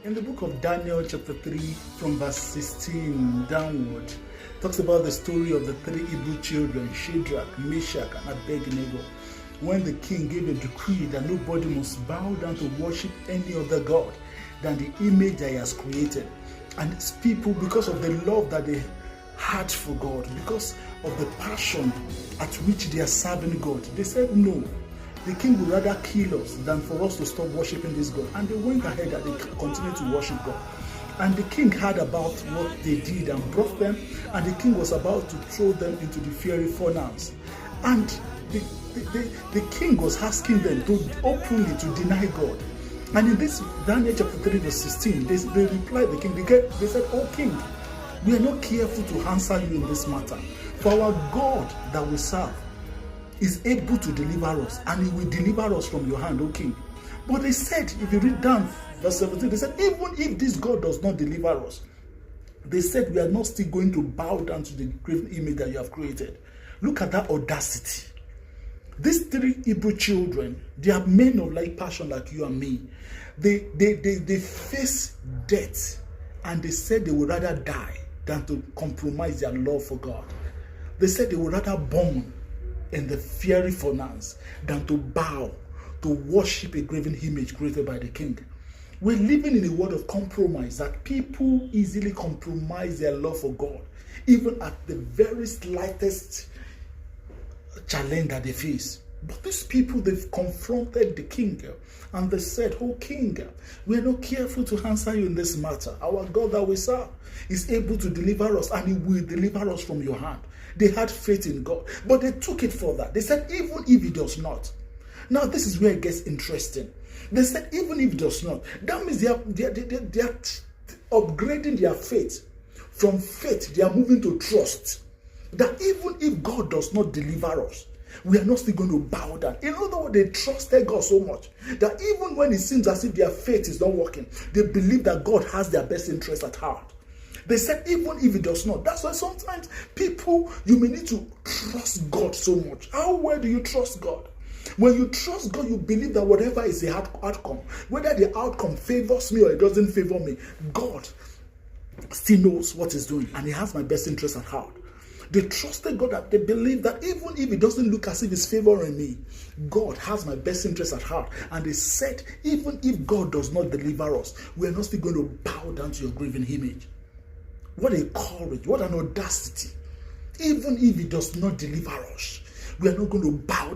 In the book of Daniel chapter 3 from verse 16 downward, talks about the story of the three Hebrew children, Shadrach, Meshach, and Abednego, when the king gave a decree that nobody must bow down to worship any other god than the image that he has created. And these people, because of the love that they had for God, because of the passion at which they are serving God, they said no. The king would rather kill us than for us to stop worshiping this God. And they went ahead and they continued to worship God. And the king heard about what they did and brought them, and the king was about to throw them into the fiery furnace. And the king was asking them to openly to deny God. And in this Daniel chapter 3 verse 16, they replied the king, they said, "Oh king, we are not careful to answer you in this matter. For our God that we serve is able to deliver us, and he will deliver us from your hand, O king." But they said, if you read down verse 17, they said, even if this God does not deliver us, they said, we are not still going to bow down to the graven image that you have created. Look at that audacity. These three Hebrew children, they are men of like passion like you and me. They face death, and they said they would rather die than to compromise their love for God. They said they would rather burn in the fiery furnace than to bow to worship a graven image created by the king. We're living in a world of compromise, that people easily compromise their love for God, even at the very slightest challenge that they face. But these people, they've confronted the king, and they said, "Oh king, we are not careful to answer you in this matter. Our God that we serve is able to deliver us, and he will deliver us from your hand." They had faith in God, but they took it further. They said, even if he does not. Now this is where it gets interesting. They said, even if he does not. That means they are upgrading their faith. From faith, they are moving to trust. That even if God does not deliver us, we are not still going to bow down. In other words, they trusted God so much that even when it seems as if their faith is not working, they believe that God has their best interest at heart. They said, even if it does not. That's why sometimes people, you may need to trust God so much. How well do you trust God? When you trust God, you believe that whatever is the outcome, whether the outcome favors me or it doesn't favor me, God still knows what he's doing, and he has my best interest at heart. They trusted God, that they believe that even if it doesn't look as if it's favoring me, God has my best interest at heart. And they said, even if God does not deliver us, we are not still going to bow down to your graven image. What a courage, what an audacity. Even if he does not deliver us, we are not going to bow down.